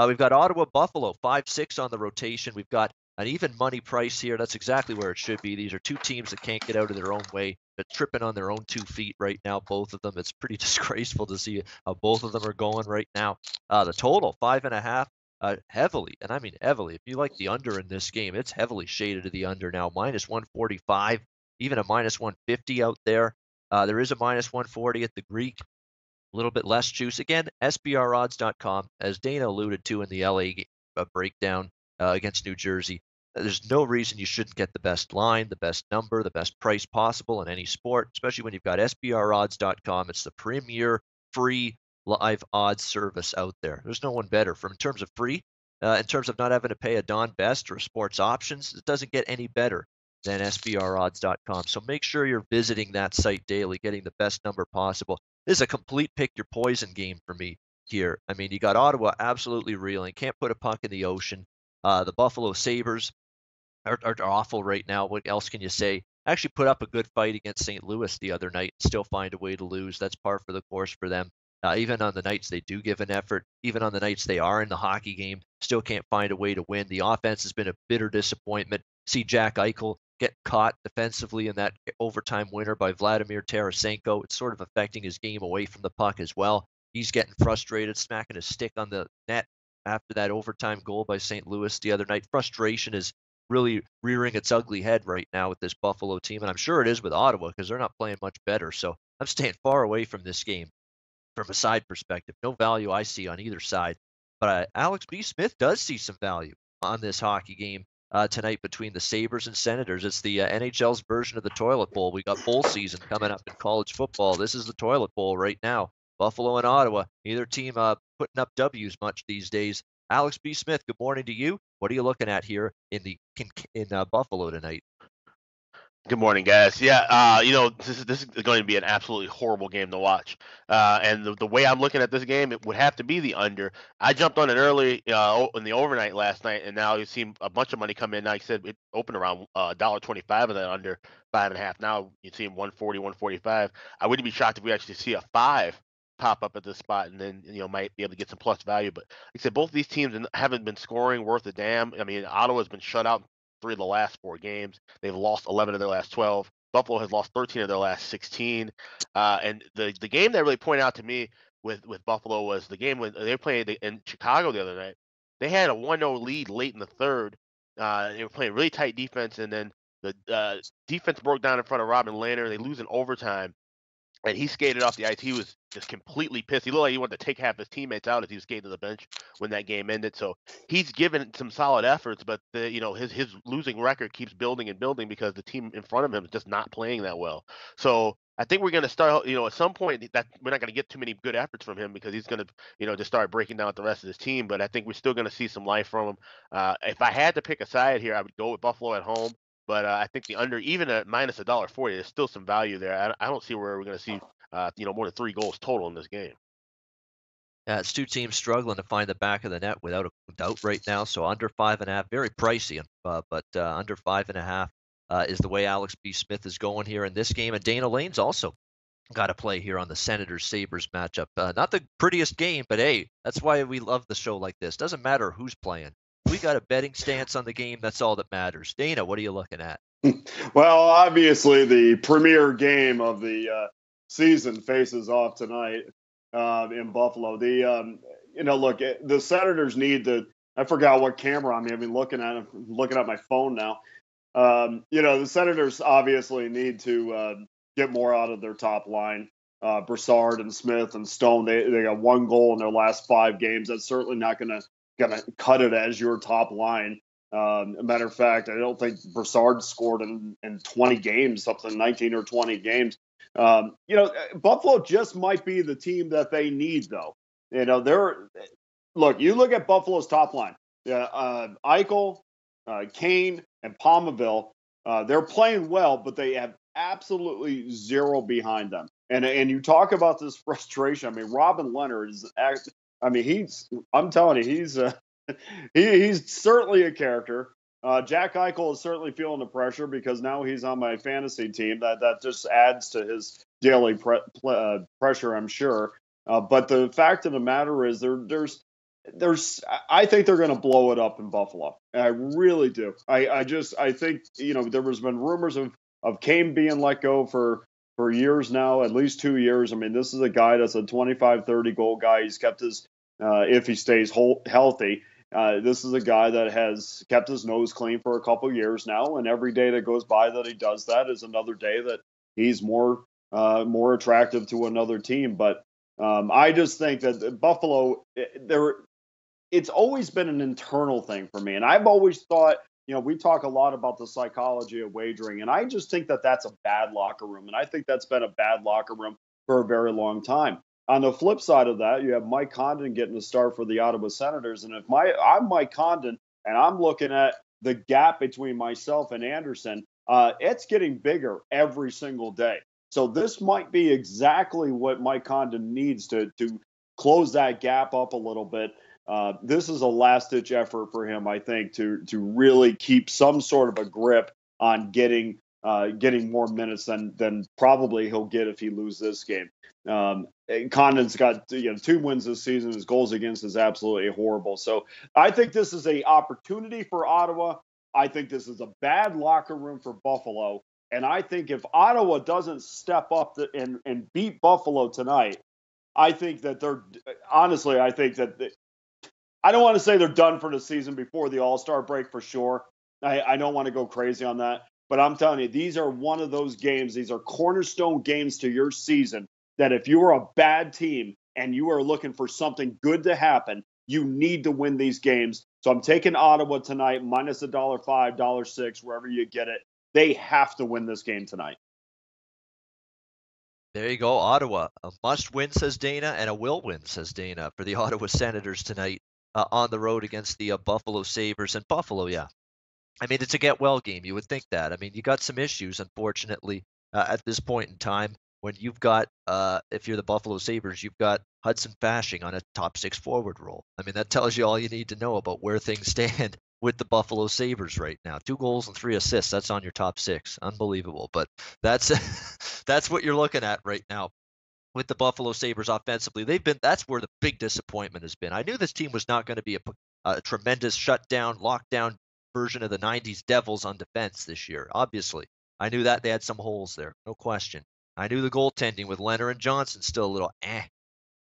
We've got Ottawa, Buffalo, 5-6 on the rotation. We've got an even money price here. That's exactly where it should be. These are two teams that can't get out of their own way, but tripping on their own 2 feet right now, both of them. It's pretty disgraceful to see how both of them are going right now. The total, 5.5, heavily, and I mean heavily. If you like the under in this game, it's heavily shaded to the under now. -145, even a -150 out there. There is a -140 at the Greek. A little bit less juice. Again, SBRodds.com, as Dana alluded to in the LA breakdown against New Jersey. There's no reason you shouldn't get the best line, the best number, the best price possible in any sport, especially when you've got SBRodds.com. It's the premier free live odds service out there. There's no one better. In terms of free, in terms of not having to pay a Don Best or a sports options, it doesn't get any better than SBRodds.com. So make sure you're visiting that site daily, getting the best number possible. This is a complete pick your poison game for me here. I mean, you got Ottawa absolutely reeling, can't put a puck in the ocean. The Buffalo Sabres are awful right now. What else can you say? Actually put up a good fight against St. Louis the other night, still find a way to lose. That's par for the course for them. Even on the nights they do give an effort, even on the nights they are in the hockey game, still can't find a way to win. The offense has been a bitter disappointment. See Jack Eichel get caught defensively in that overtime winner by Vladimir Tarasenko. It's sort of affecting his game away from the puck as well. He's getting frustrated, smacking his stick on the net after that overtime goal by St. Louis the other night. Frustration is really rearing its ugly head right now with this Buffalo team, and I'm sure it is with Ottawa because they're not playing much better. So I'm staying far away from this game from a side perspective. No value I see on either side. But Alex B. Smith does see some value on this hockey game tonight between the Sabres and Senators. It's the NHL's version of the toilet bowl. We got bowl season coming up in college football. This is the toilet bowl right now. Buffalo and Ottawa, neither team putting up W's much these days. Alex B. Smith, good morning to you. What are you looking at here in Buffalo tonight? Good morning, guys. Yeah, this is going to be an absolutely horrible game to watch. And the way I'm looking at this game, it would have to be the under. I jumped on it early in the overnight last night, and now you've seen a bunch of money come in. Like I said, it opened around $1.25 of that under 5.5. Now you see 140, 145. I wouldn't be shocked if we actually see a 5 pop up at this spot, and then might be able to get some plus value. But like I said, both these teams haven't been scoring worth a damn. I mean, Ottawa's been shut out 3 of the last 4 games. They've lost 11 of their last 12. Buffalo has lost 13 of their last 16. And the game that really pointed out to me with Buffalo was the game when they were playing in Chicago the other night. They had a 1-0 lead late in the third. They were playing really tight defense, and then the defense broke down in front of Robin Lehner. They lose in overtime. And he skated off the ice. He was just completely pissed. He looked like he wanted to take half his teammates out as he was skating to the bench when that game ended. So he's given some solid efforts, but his losing record keeps building and building because the team in front of him is just not playing that well. So I think we're going to start, at some point that we're not going to get too many good efforts from him because he's going to, just start breaking down with the rest of his team. But I think we're still going to see some life from him. If I had to pick a side here, I would go with Buffalo at home. But I think the under, even at minus $1.40, there's still some value there. I don't see where we're going to see, more than 3 goals total in this game. Yeah, it's two teams struggling to find the back of the net without a doubt right now. So under 5.5, very pricey, but under 5.5 is the way Alex B. Smith is going here in this game. And Dana Lane's also got to play here on the Senators-Sabres matchup. Not the prettiest game, but hey, that's why we love the show like this. Doesn't matter who's playing. We got a betting stance on the game. That's all that matters. Dana, what are you looking at? Well, obviously the premier game of the season faces off tonight in Buffalo. Look, the Senators need to. I forgot what camera I'm even looking at. I'm looking at my phone now. The Senators obviously need to get more out of their top line. Brassard and Smith and Stone. They got 1 goal in their last 5 games. That's certainly not gonna cut it as your top line. A matter of fact, I don't think Brassard scored in 20 games, something 19 or 20 games. Buffalo just might be the team that they need, though. You look at Buffalo's top line. Eichel, Kane, and Palmaville. They're playing well, but they have absolutely zero behind them. And you talk about this frustration. I mean, Robin Leonard is I'm telling you, he's certainly a character. Jack Eichel is certainly feeling the pressure because now he's on my fantasy team. That just adds to his daily pressure, I'm sure. But the fact of the matter is, there's I think they're going to blow it up in Buffalo. I really do. I think, there has been rumors of Kane being let go for years now, at least 2 years. I mean, this is a guy that's a 25, 30 goal guy. He's kept his, if he stays healthy, this is a guy that has kept his nose clean for a couple years now. And every day that goes by that he does that is another day that he's more attractive to another team. But I just think that Buffalo, it's always been an internal thing for me. And I've always thought, we talk a lot about the psychology of wagering, and I just think that that's a bad locker room. And I think that's been a bad locker room for a very long time. On the flip side of that, you have Mike Condon getting a start for the Ottawa Senators. And if I'm Mike Condon and I'm looking at the gap between myself and Anderson, it's getting bigger every single day. So this might be exactly what Mike Condon needs to close that gap up a little bit. This is a last-ditch effort for him, I think, to really keep some sort of a grip on getting more minutes than probably he'll get if he loses this game. Condon's got 2 wins this season. His goals against is absolutely horrible. So I think this is an opportunity for Ottawa. I think this is a bad locker room for Buffalo. And I think if Ottawa doesn't step up and beat Buffalo tonight, I think that I don't want to say they're done for the season before the All-Star break for sure. I don't want to go crazy on that. But I'm telling you, these are one of those games. These are cornerstone games to your season that if you are a bad team and you are looking for something good to happen, you need to win these games. So I'm taking Ottawa tonight, minus $1.05, $1.06, wherever you get it. They have to win this game tonight. There you go, Ottawa. A must win, says Dana, and a will win, says Dana, for the Ottawa Senators tonight on the road against the Buffalo Sabres. And Buffalo, yeah. I mean, it's a get-well game. You would think that. I mean, you got some issues, unfortunately, at this point in time when you've got, if you're the Buffalo Sabres, you've got Hudson Fasching on a top 6 forward role. I mean, that tells you all you need to know about where things stand with the Buffalo Sabres right now. 2 goals and 3 assists. That's on your top 6. Unbelievable. But that's that's what you're looking at right now with the Buffalo Sabres offensively. That's where the big disappointment has been. I knew this team was not going to be a tremendous shutdown, lockdown version of the 90s Devils on defense this year. Obviously, I knew that they had some holes there, no question. I knew the goaltending with Leonard and Johnson still a little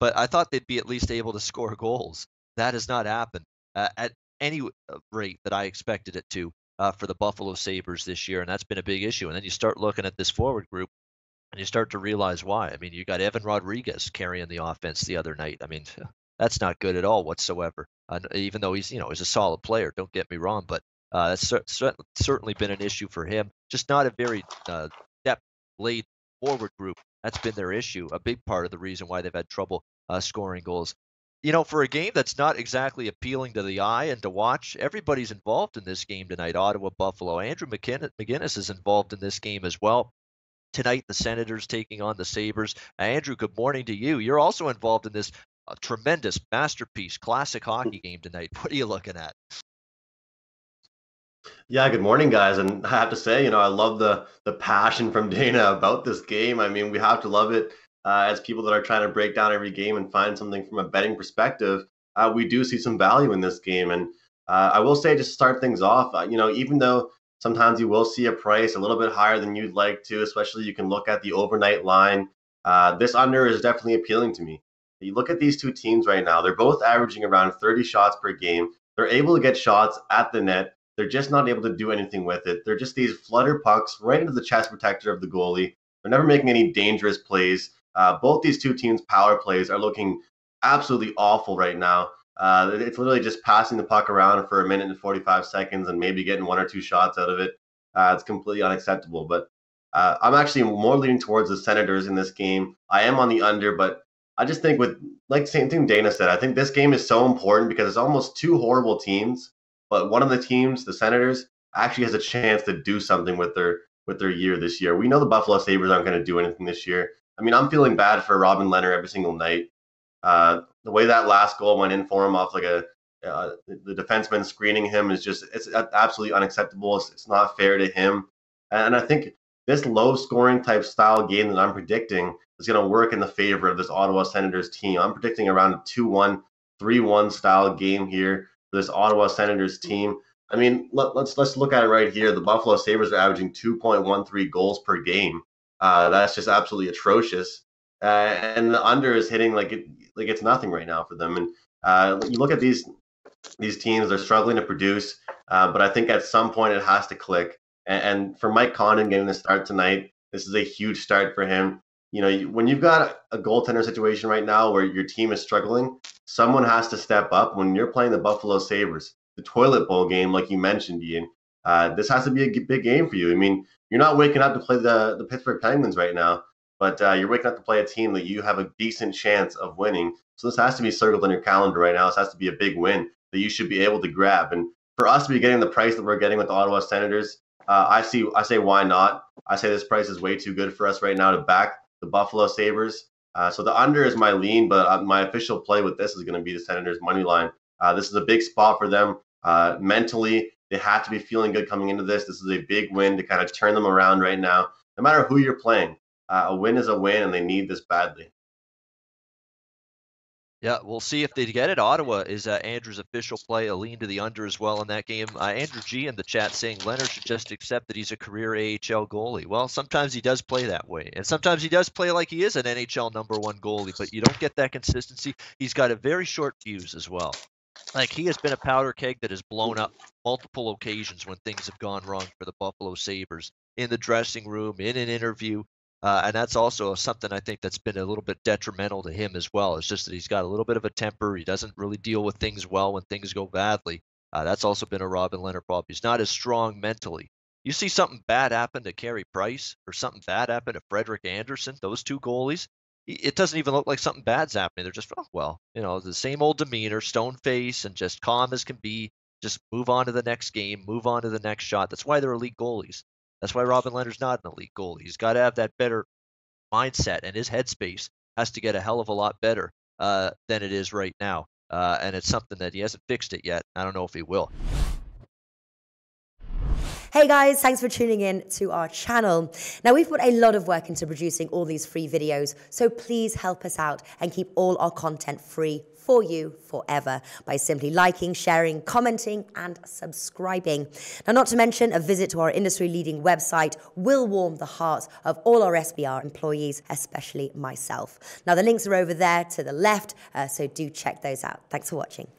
but I thought they'd be at least able to score goals. That has not happened at any rate that I expected it to for the Buffalo Sabres this year, and that's been a big issue. And then you start looking at this forward group, and you start to realize why. I mean, you got Evan Rodriguez carrying the offense the other night. I mean, that's not good at all whatsoever. Even though he's a solid player, don't get me wrong, but that's certainly been an issue for him. Just not a very depth-laid forward group. That's been their issue. A big part of the reason why they've had trouble scoring goals. For a game that's not exactly appealing to the eye and to watch, everybody's involved in this game tonight. Ottawa, Buffalo. Andrew McGinnis is involved in this game as well. Tonight, the Senators taking on the Sabres. Andrew, good morning to you. You're also involved in this tremendous masterpiece, classic hockey game tonight. What are you looking at? Yeah, good morning, guys. And I have to say, I love the passion from Dana about this game. I mean, we have to love it as people that are trying to break down every game and find something from a betting perspective. We do see some value in this game. And I will say, just to start things off, even though sometimes you will see a price a little bit higher than you'd like to, especially you can look at the overnight line. This under is definitely appealing to me. You look at these two teams right now, they're both averaging around 30 shots per game. They're able to get shots at the net. They're just not able to do anything with it. They're just these flutter pucks right into the chest protector of the goalie. They're never making any dangerous plays. Both these two teams' power plays are looking absolutely awful right now. It's literally just passing the puck around for 1 minute and 45 seconds and maybe getting 1 or 2 shots out of it. It's completely unacceptable. But I'm actually more leaning towards the Senators in this game. I am on the under, but I just think the same thing Dana said, I think this game is so important because it's almost 2 horrible teams, but one of the teams, the Senators, actually has a chance to do something with their year this year. We know the Buffalo Sabres aren't going to do anything this year. I mean, I'm feeling bad for Robin Lehner every single night. The way that last goal went in for him off the defenseman screening him it's absolutely unacceptable. It's not fair to him. And I think this low scoring type style game that I'm predicting is going to work in the favor of this Ottawa Senators team. I'm predicting around a 2-1 3-1 style game here for this Ottawa Senators team. I mean, let's look at it right here. The Buffalo Sabres are averaging 2.13 goals per game. That's just absolutely atrocious. And the under is hitting like it's nothing right now for them. And you look at these teams, they're struggling to produce, but I think at some point it has to click. And for Mike Condon getting the start tonight, this is a huge start for him. You know, when you've got a goaltender situation right now where your team is struggling, someone has to step up. When you're playing the Buffalo Sabres, the toilet bowl game, like you mentioned, Ian, this has to be a big game for you. I mean, you're not waking up to play the Pittsburgh Penguins right now, but you're waking up to play a team that you have a decent chance of winning. So this has to be circled on your calendar right now. This has to be a big win that you should be able to grab. And for us to be getting the price that we're getting with the Ottawa Senators, I say why not? I say this price is way too good for us right now to back the Buffalo Sabres. So the under is my lean, but my official play with this is going to be the Senators money line. This is a big spot for them. Mentally, they have to be feeling good coming into this. This is a big win to kind of turn them around right now. No matter who you're playing, a win is a win, and they need this badly. Yeah, we'll see if they get it. Ottawa is Andrew's official play, a lean to the under as well in that game. Andrew G in the chat saying Leonard should just accept that he's a career AHL goalie. Well, sometimes he does play that way, and sometimes he does play like he is an NHL #1 goalie, but you don't get that consistency. He's got a very short fuse as well. Like, he has been a powder keg that has blown up multiple occasions when things have gone wrong for the Buffalo Sabres, in the dressing room, in an interview. And that's also something I think that's been a little bit detrimental to him as well. It's just that he's got a little bit of a temper. He doesn't really deal with things well when things go badly. That's also been a Robin Leonard problem. He's not as strong mentally. You see something bad happen to Carey Price or something bad happen to Frederik Andersen, those two goalies, it doesn't even look like something bad's happening. They're just, oh, well, you know, the same old demeanor, stone face, and just calm as can be. Just move on to the next game, move on to the next shot. That's why they're elite goalies. That's why Robin Leonard's not an elite goalie. He's got to have that better mindset, and his headspace has to get a hell of a lot better than it is right now. And it's something that he hasn't fixed it yet. I don't know if he will. Hey guys, thanks for tuning in to our channel. Now, we've put a lot of work into producing all these free videos, so please help us out and keep all our content free for you forever by simply liking, sharing, commenting, and subscribing. Now, not to mention, a visit to our industry-leading website will warm the hearts of all our SBR employees, especially myself. Now, the links are over there to the left, so do check those out. Thanks for watching.